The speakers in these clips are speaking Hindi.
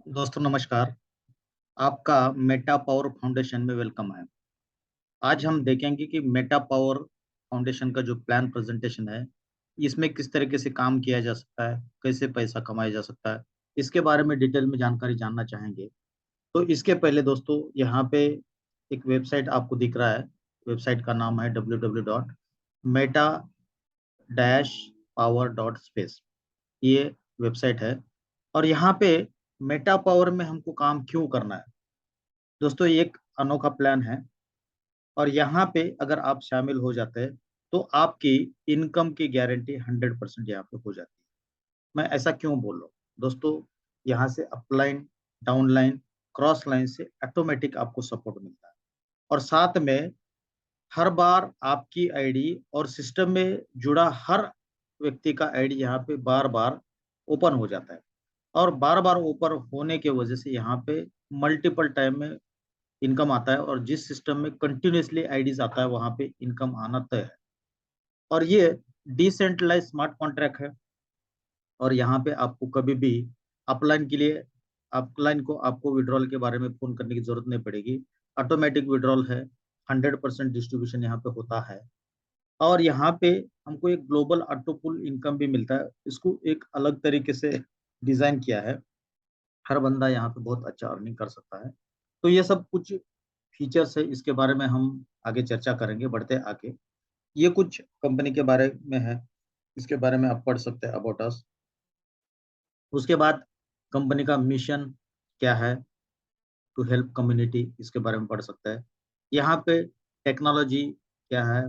दोस्तों नमस्कार। आपका मेटा पावर फाउंडेशन में वेलकम है। आज हम देखेंगे कि मेटा पावर फाउंडेशन का जो प्लान प्रेजेंटेशन है, इसमें किस तरीके से काम किया जा सकता है, कैसे पैसा कमाया जा सकता है, इसके बारे में डिटेल में जानकारी जानना चाहेंगे। तो इसके पहले दोस्तों यहाँ पे एक वेबसाइट आपको दिख रहा है। वेबसाइट का नाम है www.meta-power.space। ये वेबसाइट है और यहाँ पे मेटा पावर में हमको काम क्यों करना है। दोस्तों ये एक अनोखा प्लान है और यहाँ पे अगर आप शामिल हो जाते हैं तो आपकी इनकम की गारंटी 100% यहाँ पे हो जाती है। मैं ऐसा क्यों बोल रहा हूँ दोस्तों, यहाँ से अपलाइन, डाउनलाइन, क्रॉस लाइन से ऑटोमेटिक आपको सपोर्ट मिलता है और साथ में हर बार आपकी आईडी और सिस्टम में जुड़ा हर व्यक्ति का आईडी यहाँ पे बार बार ओपन हो जाता है और बार बार ओपन होने की वजह से यहाँ पे मल्टीपल टाइम में इनकम आता है और जिस सिस्टम में कंटिन्यूअसली आईडीज आता है वहां पे इनकम आना तय है। और ये डिसेंट्रलाइज स्मार्ट कॉन्ट्रैक्ट है और यहाँ पे आपको कभी भी अपलाइन के लिए अपलाइन को आपको विड्रॉल के बारे में फोन करने की जरूरत नहीं पड़ेगी। ऑटोमेटिक विड्रॉल है, 100% डिस्ट्रीब्यूशन यहाँ पे होता है और यहाँ पे हमको एक ग्लोबल ऑटो पुल इनकम भी मिलता है। इसको एक अलग तरीके से डिजाइन किया है, हर बंदा यहाँ पे बहुत अच्छा अर्निंग कर सकता है। तो ये सब कुछ फीचर्स है, इसके बारे में हम आगे चर्चा करेंगे बढ़ते आगे। ये कुछ कंपनी के बारे में है, इसके बारे में आप पढ़ सकते हैं अबाउट अस। उसके बाद कंपनी का मिशन क्या है, टू हेल्प कम्युनिटी, इसके बारे में पढ़ सकते हैं। यहाँ पे टेक्नोलॉजी क्या है,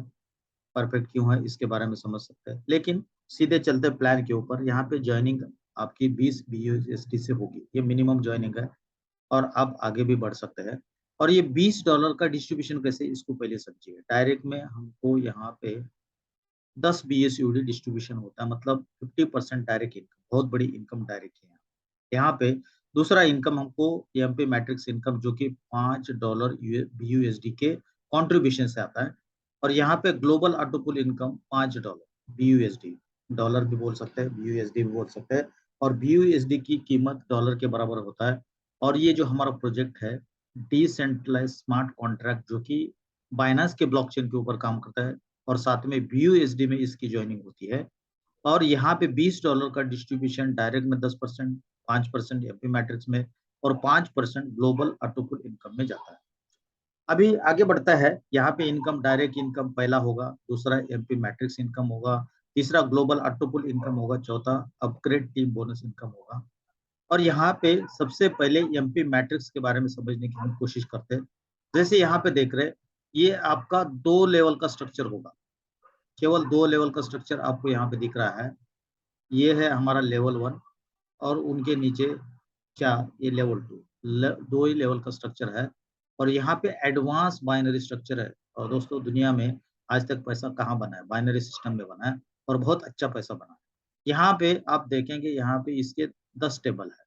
परफेक्ट क्यों है, इसके बारे में समझ सकते हैं। लेकिन सीधे चलते प्लान के ऊपर, यहाँ पे ज्वाइनिंग आपकी 20 BUSD से होगी, ये मिनिमम ज्वाइनिंग है और आप आगे भी बढ़ सकते हैं। और ये $20 का डिस्ट्रीब्यूशन कैसे, इसको पहले समझिए। डायरेक्ट में हमको यहाँ पे 10 BSUD डिस्ट्रीब्यूशन होता है, मतलब 50% डायरेक्ट इनकम, बहुत बड़ी इनकम डायरेक्ट है यहाँ पे। दूसरा इनकम हमको एमपी मैट्रिक्स इनकम जो कि $5 BUSD के कॉन्ट्रीब्यूशन से आता है और यहाँ पे ग्लोबल ऑटोपुल इनकम $5 BUSD, डॉलर भी बोल सकते हैं, BUSD भी बोल सकते हैं और BUSD की कीमत डॉलर के बराबर होता है। और ये जो हमारा प्रोजेक्ट है डिसेंट्रलाइज स्मार्ट कॉन्ट्रैक्ट, जो कि बाइनांस के ब्लॉकचेन के ऊपर काम करता है और साथ में BUSD में इसकी ज्वाइनिंग होती है। और यहाँ पे $20 का डिस्ट्रीब्यूशन डायरेक्ट में 10%, 5% एमपी मैट्रिक्स में और 5% ग्लोबल ऑटोपुल इनकम में जाता है। अभी आगे बढ़ता है, यहाँ पे इनकम डायरेक्ट इनकम पहला होगा, दूसरा एमपी मैट्रिक्स इनकम होगा, तीसरा ग्लोबल ऑटोपुल इनकम होगा, चौथा अपग्रेड टीम बोनस इनकम होगा। और यहाँ पे सबसे पहले एमपी मैट्रिक्स के बारे में समझने की हम कोशिश करते हैं। जैसे यहाँ पे देख रहे हैं, ये आपका 2 लेवल का स्ट्रक्चर होगा, केवल 2 लेवल का स्ट्रक्चर आपको यहाँ पे दिख रहा है। ये है हमारा लेवल 1 और उनके नीचे क्या, ये लेवल 2, 2 ही लेवल का स्ट्रक्चर है। और यहाँ पे एडवांस बाइनरी स्ट्रक्चर है। और दोस्तों दुनिया में आज तक पैसा कहाँ बना है, बाइनरी सिस्टम में बना है और बहुत अच्छा पैसा बना है। यहाँ पे आप देखेंगे, यहाँ पे इसके 10 टेबल है,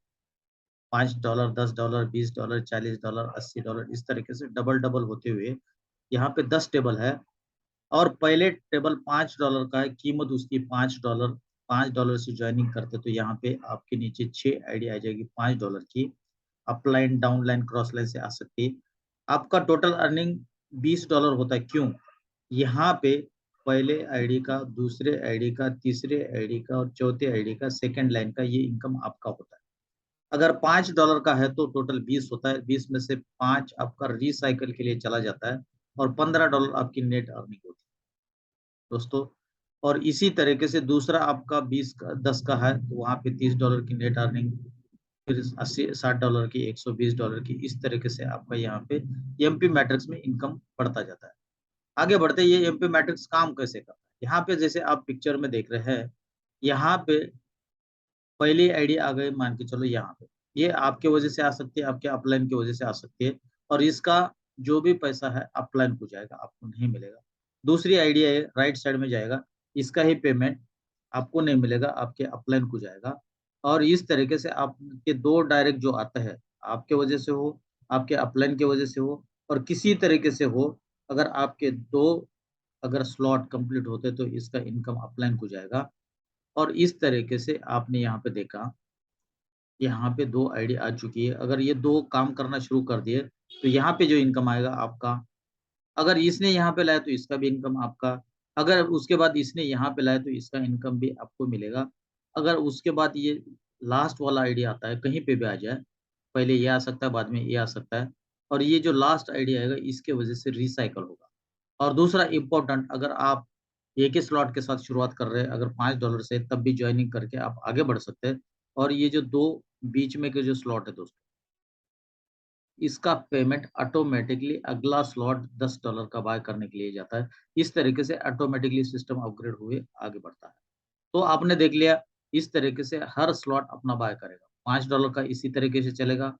$5, $10, $20, $40, $80, इस तरीके से डबल डबल होते हुए यहाँ पे 10 टेबल है। और पहले टेबल $5 का है, कीमत उसकी $5। $5 से ज्वाइनिंग करते तो यहाँ पे आपके नीचे 6 आईडी आ जाएगी $5 की, अपलाइन, डाउनलाइन, क्रॉस लाइन से आ सकती है। आपका टोटल अर्निंग $20 होता है। क्यों? यहाँ पे पहले आईडी का, दूसरे आईडी का, तीसरे आईडी का और चौथे आईडी का, सेकंड लाइन का, ये इनकम आपका होता है। अगर $5 का है तो टोटल 20 होता है, 20 में से 5 आपका रिसाइकल के लिए चला जाता है और $15 आपकी नेट अर्निंग होती है दोस्तों। और इसी तरीके से दूसरा आपका 20 का, 10 का है तो वहाँ पे $30 की नेट अर्निंग, फिर 80 $60 की, $120 की, इस तरीके से आपका यहाँ पे एमपी मैट्रिक्स में इनकम बढ़ता जाता है। आगे बढ़ते ये एमपी मैट्रिक्स काम कैसे करता है, यहाँ पे जैसे आप पिक्चर में देख रहे हैं, यहाँ पे पहली आईडी आ गई, मान के चलो यहाँ पे, ये आपके वजह से आ सकती है, आपके अपलाइन की वजह से आ सकती है और इसका जो भी पैसा है अपलाइन को जाएगा, आपको नहीं मिलेगा। दूसरी आईडी है, राइट साइड में जाएगा, इसका ही पेमेंट आपको नहीं मिलेगा, आपके अपलाइन को जाएगा। और इस तरीके से आपके दो डायरेक्ट जो आता है, आपके वजह से हो, आपके अपलाइन की वजह से हो और किसी तरीके से हो, अगर आपके दो अगर स्लॉट कंप्लीट होते तो इसका इनकम अपलाइन को जाएगा। और इस तरीके से आपने यहाँ पे देखा यहाँ पे 2 आईडी आ चुकी है। अगर ये 2 काम करना शुरू कर दिए तो यहाँ पे जो इनकम आएगा आपका, अगर इसने यहाँ पे लाया तो इसका भी इनकम आपका, अगर उसके बाद इसने यहाँ पे लाया तो इसका इनकम भी आपको मिलेगा। अगर उसके बाद ये लास्ट वाला आईडी आता है, कहीं पे भी आ जाए, पहले ये आ सकता है, बाद में ये आ सकता है, और ये जो लास्ट आईडी आएगा इसके वजह से रिसाइकल होगा। और दूसरा इम्पोर्टेंट, अगर आप एक ही स्लॉट के साथ शुरुआत कर रहे हैं, अगर $5 से, तब भी ज्वाइनिंग करके आप आगे बढ़ सकते हैं। और ये जो 2 बीच में के जो स्लॉट है दोस्तों, इसका पेमेंट ऑटोमेटिकली अगला स्लॉट $10 का बाय करने के लिए जाता है। इस तरीके से ऑटोमेटिकली सिस्टम अपग्रेड हुए आगे बढ़ता है। तो आपने देख लिया, इस तरीके से हर स्लॉट अपना बाय करेगा। $5 का इसी तरीके से चलेगा,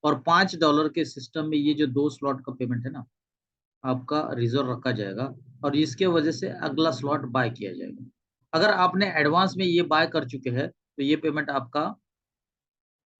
और $5 के सिस्टम में ये जो 2 स्लॉट का पेमेंट है ना, आपका रिज़र्व रखा जाएगा, और इसके वजह से अगला स्लॉट बाय किया जाएगा। अगर आपने एडवांस में ये बाय कर चुके हैं, तो ये पेमेंट आपका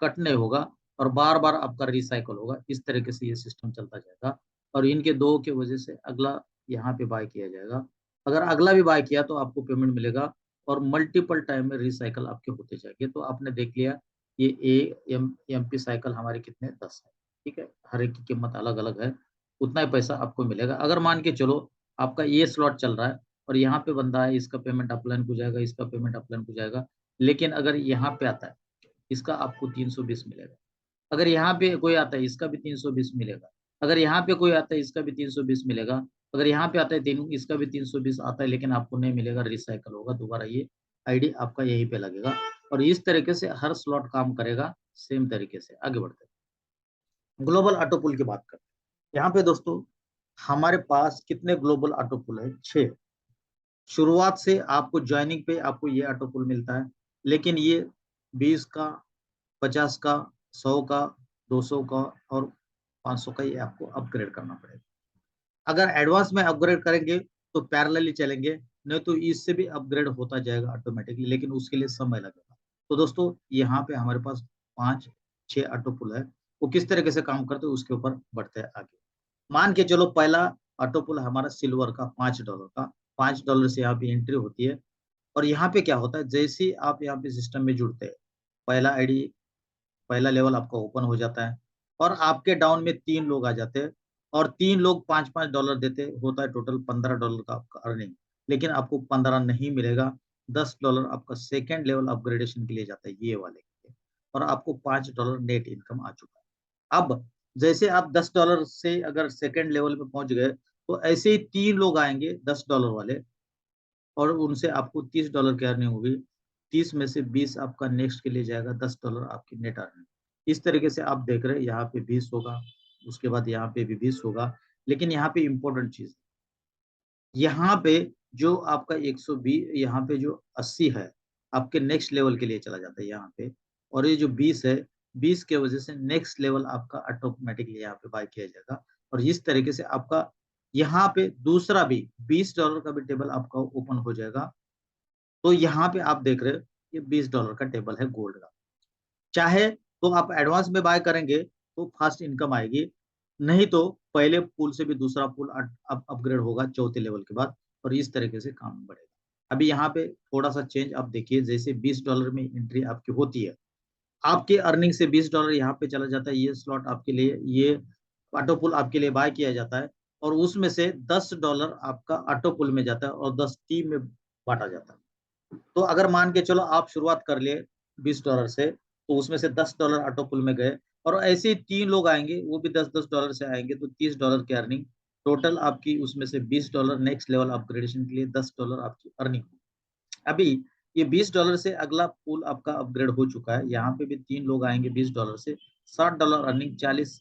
कट नहीं होगा, और बार-बार आपका रिसाइकल होगा। इस तरीके से ये सिस्टम चलता जाएगा, और इनके 2 की वजह से अगला यहाँ पे बाय किया जाएगा। अगर अगला भी बाय किया तो आपको पेमेंट मिलेगा, और मल्टीपल टाइम में रिसाइकल आपके होते जाएँगे। तो आपने देख लिया, ये एमपी साइकिल हमारे कितने 10 है, ठीक है? हर एक की कीमत अलग-अलग है, उतना ही पैसा आपको मिलेगा। अगर मान के चलो आपका ये स्लॉट चल रहा है और यहाँ पे बंदा है, इसका पेमेंट अपलाइन हो जाएगा, इसका पेमेंट अपलाइन हो जाएगा। लेकिन अगर यहाँ पे आता है, इसका आपको 320 मिलेगा। अगर यहाँ पे कोई आता है, इसका भी 320 मिलेगा। अगर यहाँ पे कोई आता है, इसका भी 320 मिलेगा। अगर यहाँ पे आता है, तीन इसका भी 320 आता है, लेकिन आपको नहीं मिलेगा, रिसाइकल होगा, दोबारा ये आईडी आपका यहीं पे लगेगा, और इस तरीके से हर स्लॉट काम करेगा सेम तरीके से। आगे बढ़ते हैं। ग्लोबल ऑटो पुल की बात करते हैं। यहाँ पे दोस्तों हमारे पास कितने ग्लोबल ऑटो पुल है? 6। शुरुआत से आपको जॉइनिंग पे आपको ये ऑटो पुल मिलता है, लेकिन ये 20 का, 50 का, 100 का, 200 का और 500 का, ये आपको अपग्रेड करना पड़ेगा। अगर एडवांस में अपग्रेड करेंगे तो पैरेलली चलेंगे, नहीं तो इससे भी अपग्रेड होता जाएगा ऑटोमेटिकली, लेकिन उसके लिए समय लगेगा। तो दोस्तों यहाँ पे हमारे पास 5-6 ऑटो पुल है, वो किस तरीके से काम करते हैं उसके ऊपर बढ़ते हैं आगे। मान के चलो पहला ऑटो पुल हमारा सिल्वर का $5 का, $5 से यहाँ पे एंट्री होती है, और यहाँ पे क्या होता है, जैसे ही आप यहाँ पे सिस्टम में जुड़ते हैं, पहला आईडी, पहला लेवल आपका ओपन हो जाता है, और आपके डाउन में 3 लोग आ जाते हैं, और 3 लोग $5-5 देते, होता है टोटल $15 का आपका अर्निंग। लेकिन आपको 15 नहीं मिलेगा, $10 आपका सेकंड लेवल अपग्रेडेशन के लिए जाता है, ये वाले के लिए, और आपको $5 नेट इनकम आ चुका है। अब जैसे आप $10 से अगर सेकंड लेवल पे पहुँच गए, तो ऐसे ही 3 लोग आएँगे $10 वाले, और उनसे आपको $30 की अर्निंग होगी। 30 में से 20 आपका नेक्स्ट के लिए जाएगा, $10 आपकी नेट अर्निंग। इस तरीके से आप देख रहे हैं, यहाँ पे 20 होगा, उसके बाद यहाँ पे भी 20 होगा। लेकिन यहाँ पे इम्पोर्टेंट चीज़, यहाँ पे जो आपका 120, यहाँ पे जो 80 है, आपके नेक्स्ट लेवल के लिए चला जाता है यहाँ पे, और ये जो 20 है, 20 के वजह से नेक्स्ट लेवल आपका ऑटोमेटिकली यहाँ पे बाय किया जाएगा, और इस तरीके से आपका यहाँ पे दूसरा भी $20 का भी टेबल आपका ओपन हो जाएगा। तो यहाँ पे आप देख रहे हो, ये $20 का टेबल है गोल्ड का। चाहे तो आप एडवांस में बाय करेंगे तो फास्ट इनकम आएगी, नहीं तो पहले पूल से भी दूसरा पूल अपग्रेड होगा चौथे लेवल के बाद, और इस तरीके से काम बढ़ेगा। अभी यहाँ पे थोड़ा-सा चेंज आप देखिए, जैसे $20 में एंट्री आपकी होती है, आपके अर्निंग से $20 यहाँ पे चला जाता है, ये स्लॉट आपके लिए, ये ऑटो पुल आपके लिए बाय किया जाता है, और उसमें से $10 आपका ऑटो पुल में जाता है, और 10 टीम में बाँटा जाता है। तो अगर मान के चलो आप शुरुआत कर लिए $20 से, तो उसमें से $10 ऑटो पुल में गए, और ऐसे ही 3 लोग आएँगे, वो भी $10-10 से आएँगे, तो $30 की अर्निंग, टोटल आपकी उसमें से $20 नेक्स्ट लेवल अपग्रेडेशन के लिए $10 आपकी अर्निंग। अभी ये $20 से अगला पूल आपका अपग्रेड हो चुका है, यहाँ पे भी 3 लोग आएँगे $20 से, $60 अर्निंग, 40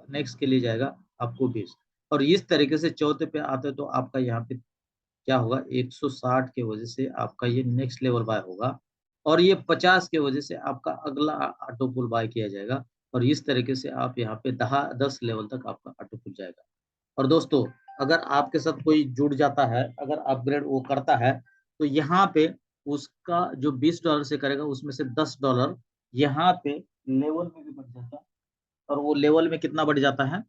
नेक्स्ट के लिए जाएगा आपको 20, और इस तरीके से चौथे पे आते तो आपका यहाँ पे क्या होगा, 160 के वजह से आपका ये नेक्स्ट लेवल बाय होगा, और ये 50 के वजह से आपका अगला ऑटो पुल बाय किया जाएगा, और इस तरीके से आप यहाँ पे 10 लेवल तक आपका ऑटो पुल जाएगा। और दोस्तों अगर आपके साथ कोई जुड़ जाता है, अगर अपग्रेड वो करता है, तो यहाँ पे उसका जो $20 से करेगा उसमें से $10 यहाँ पे लेवल में भी बढ़ जाता है, और वो लेवल में कितना बढ़ जाता है,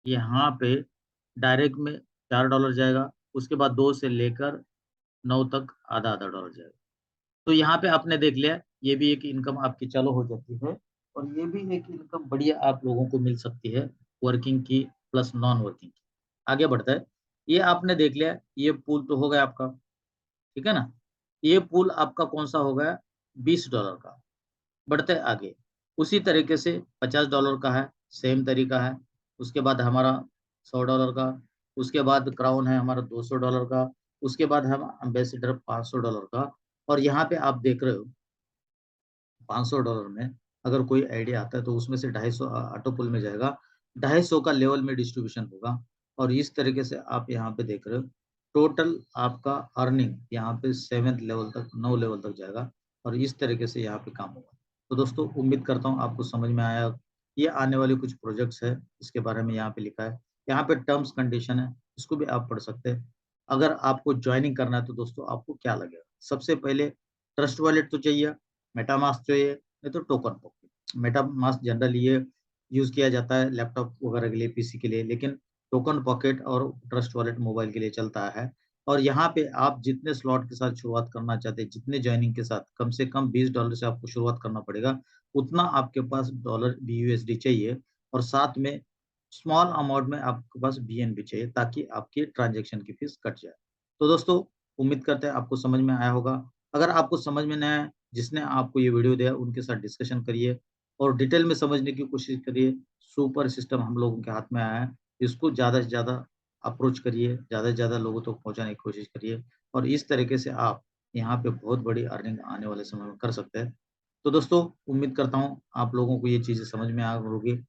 यहाँ पे डायरेक्ट में $4 जाएगा, उसके बाद 2 से लेकर 9 तक आधा-आधा डॉलर जाएगा। तो यहाँ पे आपने देख लिया, ये भी एक इनकम आपकी चालू हो जाती है और ये भी एक इनकम बढ़िया आप लोगों को मिल सकती है, वर्किंग की प्लस नॉन वर्किंग की। आगे बढ़ता है। ये आपने देख लिया, ये पूल तो हो गया आपका, ठीक है ना? ये पूल आपका कौन सा हो गया? $20 का। बढ़ते आगे, उसी तरीके से $50 का है, सेम तरीका है। उसके बाद हमारा $100 का, उसके बाद क्राउन है हमारा $200 का, उसके बाद हम एम्बेसडर $500 का। और यहाँ पे आप देख रहे हो $500 में अगर कोई आइडिया आता है तो उसमें से 250 ऑटो पुल में जाएगा, 250 का लेवल में डिस्ट्रीब्यूशन होगा। और इस तरीके से आप यहाँ पे देख रहे हो टोटल आपका अर्निंग यहाँ पे 7th लेवल तक, 9 लेवल तक जाएगा और इस तरीके से यहाँ पे काम होगा। तो दोस्तों उम्मीद करता हूँ आपको समझ में आया। ये आने वाले कुछ प्रोजेक्ट्स है, इसके बारे में यहाँ पे लिखा है। यहाँ पे टर्म्स कंडीशन है, इसको भी आप पढ़ सकते हैं। अगर आपको ज्वाइनिंग करना है तो दोस्तों आपको क्या लगेगा? सबसे पहले ट्रस्ट वॉलेट तो चाहिए, मेटामास्क चाहिए, नहीं तो टोकन पॉकेट। मेटामास्क जनरली ये यूज किया जाता है लैपटॉप वगैरह के लिए, पीसी के लिए, लेकिन टोकन पॉकेट और ट्रस्ट वॉलेट मोबाइल के लिए चलता है। और यहाँ पे आप जितने स्लॉट के साथ शुरुआत करना चाहते हैं, जितने ज्वाइनिंग के साथ, कम से कम $20 से आपको शुरुआत करना पड़ेगा। उतना आपके पास डॉलर BUSD चाहिए और साथ में स्मॉल अमाउंट में आपके पास BNB चाहिए ताकि आपकी ट्रांजेक्शन की फीस कट जाए। तो दोस्तों उम्मीद करते हैं आपको समझ में आया होगा। अगर आपको समझ में नहीं आया, जिसने आपको ये वीडियो दिया उनके साथ डिस्कशन करिए और डिटेल में समझने की कोशिश करिए। सुपर सिस्टम हम लोगों के हाथ में आया है, इसको ज़्यादा से ज़्यादा अप्रोच करिए, ज़्यादा से ज़्यादा लोगों तक पहुँचाने की कोशिश करिए और इस तरीके से आप यहाँ पे बहुत बड़ी अर्निंग आने वाले समय में कर सकते हैं। तो दोस्तों उम्मीद करता हूँ आप लोगों को ये चीज़ें समझ में आ होगी।